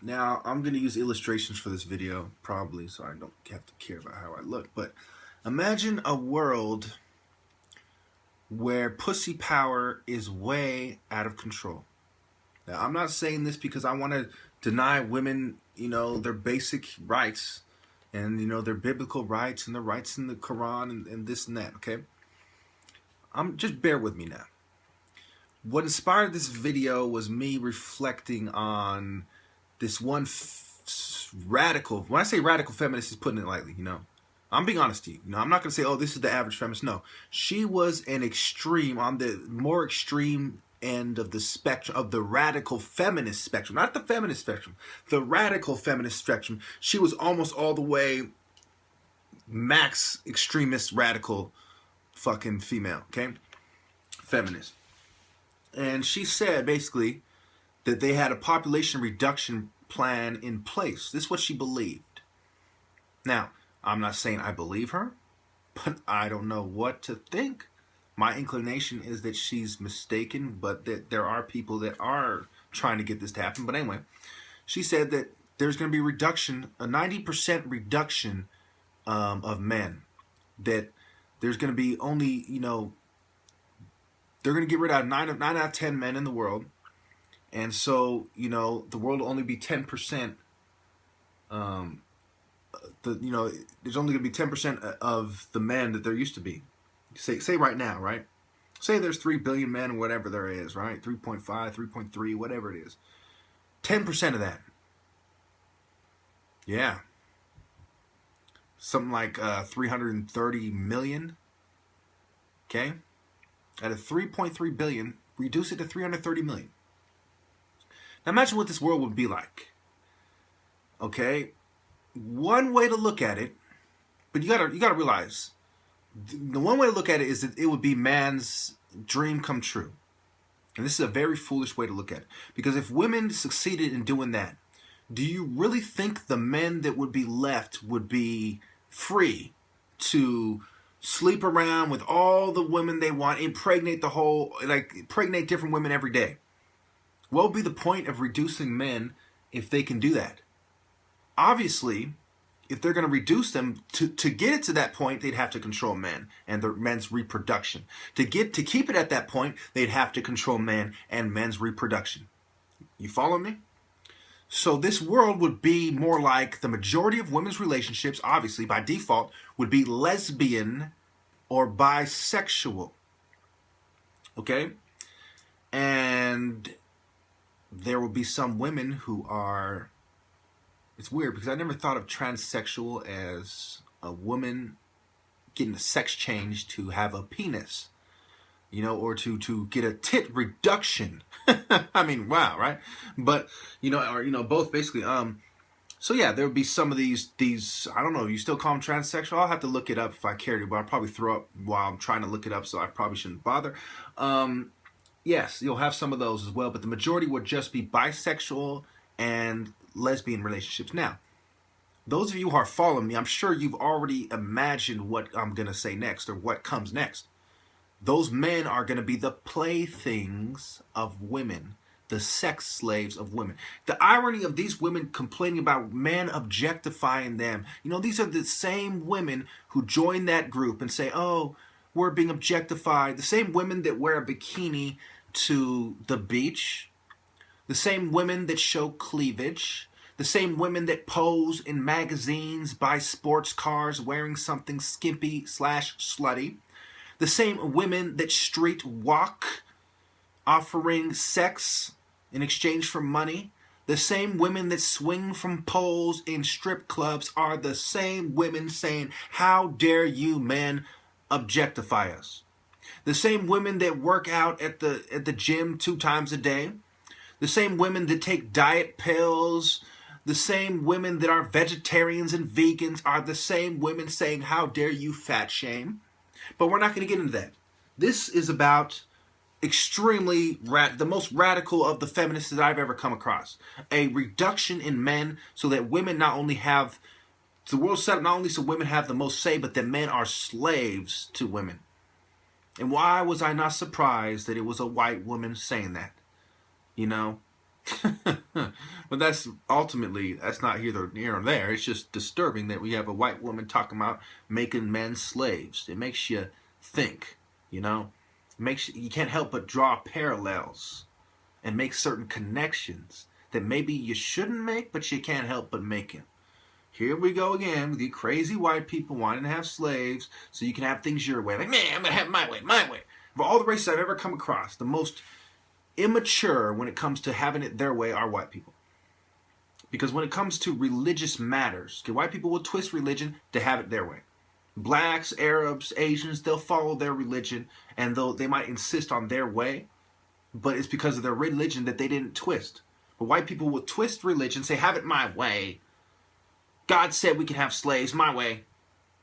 Now, I'm going to use illustrations for this video, probably, so I don't have to care about how I look. But imagine a world where pussy power is way out of control. Now, I'm not saying this because I want to deny women, their basic rights and, their biblical rights and their rights in the Quran and this and that, okay? Just bear with me now. What inspired this video was me reflecting on this one radical, when I say radical feminist, is putting it lightly, I'm being honest to you. I'm not going to say, oh, this is the average feminist. No, she was an extreme, on the more extreme end of the spectrum, of the radical feminist spectrum, not the feminist spectrum, the radical feminist spectrum. She was almost all the way max extremist radical fucking female, okay? Feminist. And she said basically that they had a population reduction plan in place. This is what she believed. Now, I'm not saying I believe her, but I don't know what to think. My inclination is that she's mistaken, but that there are people that are trying to get this to happen. But anyway, she said that there's going to be reduction, a 90% reduction of men. That there's going to be only, they're going to get rid of 9 out of 10 men in the world. And so, the world will only be 10%. There's only going to be 10% of the men that there used to be. Say right now, right? Say there's 3 billion men, whatever there is, right? 3.5, 3.3, whatever it is. 10% of that. Yeah. Something like 330 million. Okay? Out of 3.3 billion, reduce it to 330 million. Now imagine what this world would be like. Okay? One way to look at it, but you gotta realize, the one way to look at it is that it would be man's dream come true. And this is a very foolish way to look at it. Because if women succeeded in doing that, do you really think the men that would be left would be free to sleep around with all the women they want, impregnate different women every day? What would be the point of reducing men if they can do that? Obviously, if they're going to reduce them, to get it to that point, they'd have to control men and the men's reproduction. To keep it at that point, they'd have to control men and men's reproduction. You follow me? So this world would be more like the majority of women's relationships, obviously, by default, would be lesbian or bisexual. Okay? And there will be some women who are... It's weird because I never thought of transsexual as a woman getting a sex change to have a penis, or to get a tit reduction. I mean, wow, right? But, both basically. So yeah, there would be some of these, I don't know, you still call them transsexual? I'll have to look it up if I care to, but I'll probably throw up while I'm trying to look it up, so I probably shouldn't bother. Yes, you'll have some of those as well, but the majority would just be bisexual and lesbian relationships. Now, those of you who are following me, I'm sure you've already imagined what I'm going to say next or what comes next. Those men are going to be the playthings of women, the sex slaves of women. The irony of these women complaining about men objectifying them. These are the same women who join that group and say, oh, we're being objectified. The same women that wear a bikini to the beach. The same women that show cleavage. The same women that pose in magazines, buy sports cars, wearing something skimpy / slutty. The same women that street walk, offering sex in exchange for money. The same women that swing from poles in strip clubs are the same women saying, how dare you men objectify us. The same women that work out at the gym 2 times a day. The same women that take diet pills, the same women that are vegetarians and vegans are the same women saying, how dare you fat shame. But we're not going to get into that. This is about extremely, the most radical of the feminists that I've ever come across. A reduction in men so that women not only have, the world set up not only so women have the most say, but that men are slaves to women. And why was I not surprised that it was a white woman saying that? But that's ultimately, that's not here or there. It's just disturbing that we have a white woman talking about making men slaves. It makes you think, you know. It makes you can't help but draw parallels and make certain connections that maybe you shouldn't make, but you can't help but make it. Here we go again with you crazy white people wanting to have slaves so you can have things your way. Like, man, I'm going to have my way, my way. Of all the races I've ever come across, the most immature when it comes to having it their way are white people. Because when it comes to religious matters, okay, white people will twist religion to have it their way. Blacks, Arabs, Asians, they'll follow their religion, and they might insist on their way, but it's because of their religion that they didn't twist. But white people will twist religion, say, have it my way. God said we can have slaves, my way.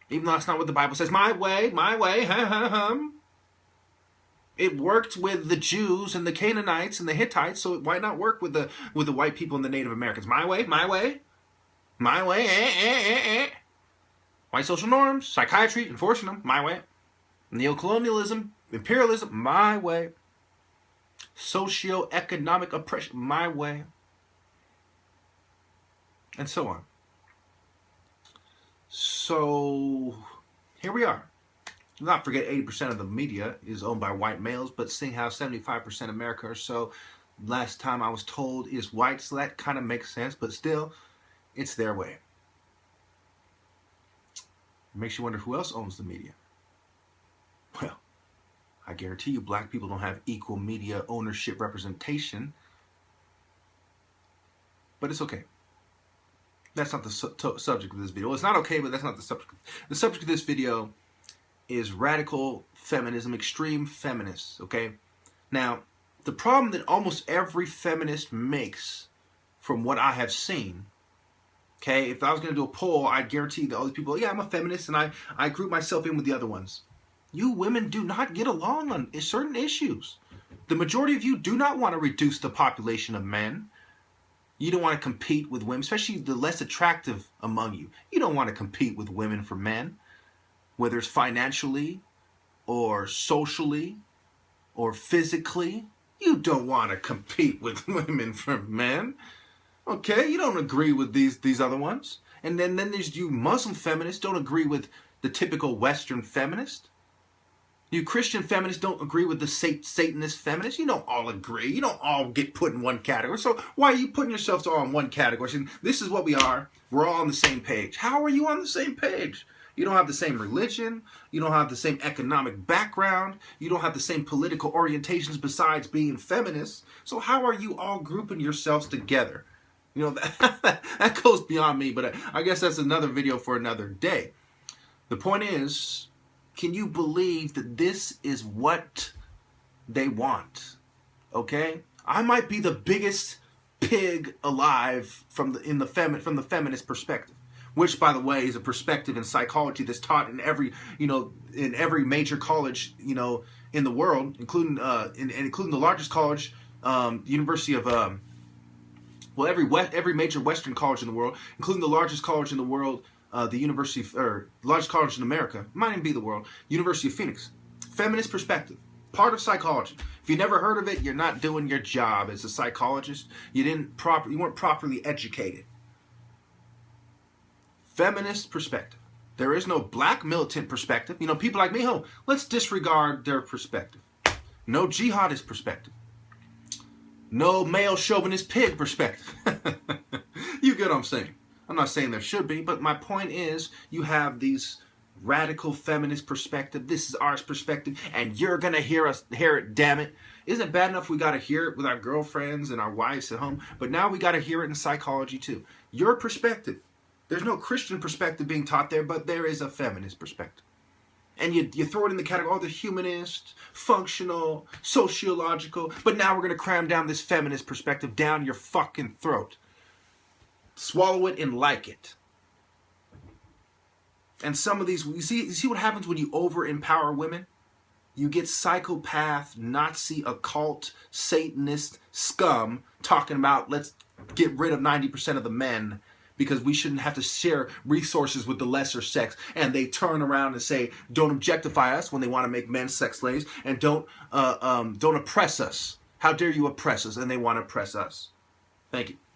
Even though that's not what the Bible says. My way, ha ha ha. It worked with the Jews and the Canaanites and the Hittites, so why not work with the white people and the Native Americans? My way, my way, my way, White social norms, psychiatry, enforcing them, my way. Neocolonialism, imperialism, my way. Socio-economic oppression, my way. And so on. So, here we are. Do not forget 80% of the media is owned by white males, but seeing how 75% of America or so, last time I was told, is white, so that kind of makes sense, but still, it's their way. It makes you wonder who else owns the media. Well, I guarantee you black people don't have equal media ownership representation, but it's okay. That's not the subject of this video. Well, it's not okay, but that's not the subject. The subject of this video is radical feminism, extreme feminists, okay? Now, the problem that almost every feminist makes, from what I have seen, okay, if I was going to do a poll, I guarantee that all these people, yeah, I'm a feminist, and I group myself in with the other ones. You women do not get along on certain issues. The majority of you do not want to reduce the population of men. You don't want to compete with women, especially the less attractive among you. You don't want to compete with women for men, whether it's financially or socially or physically. You don't want to compete with women for men. Okay, you don't agree with these other ones. And then there's you Muslim feminists don't agree with the typical Western feminist. You Christian feminists don't agree with the Satanist feminists. You don't all agree. You don't all get put in one category. So why are you putting yourselves all in one category? Saying, this is what we are. We're all on the same page. How are you on the same page? You don't have the same religion. You don't have the same economic background. You don't have the same political orientations besides being feminists. So how are you all grouping yourselves together? You know, that goes beyond me, but I guess that's another video for another day. The point is, can you believe that this is what they want? Okay? I might be the biggest pig alive from the feminist perspective, which, by the way, is a perspective in psychology that's taught in every major college, in the world, including including the largest college, University of every major Western college in the world, including the largest college in the world, largest college in America, might even be the world, University of Phoenix. Feminist perspective, part of psychology. If you never heard of it, you're not doing your job as a psychologist. You weren't properly educated. Feminist perspective. There is no black militant perspective. People like me, let's disregard their perspective. No jihadist perspective. No male chauvinist pig perspective. You get what I'm saying? I'm not saying there should be, but my point is you have these radical feminist perspective. This is our perspective, and you're going to hear it, damn it. Isn't it bad enough we got to hear it with our girlfriends and our wives at home, but now we got to hear it in psychology too. Your perspective. There's no Christian perspective being taught there, but there is a feminist perspective. And you throw it in the category, the humanist, functional, sociological, but now we're going to cram down this feminist perspective down your fucking throat. Swallow it and like it. And some of these, you see what happens when you over-empower women? You get psychopath, Nazi, occult, Satanist scum talking about let's get rid of 90% of the men because we shouldn't have to share resources with the lesser sex. And they turn around and say, don't objectify us when they want to make men sex slaves, and don't oppress us. How dare you oppress us? And they want to oppress us. Thank you.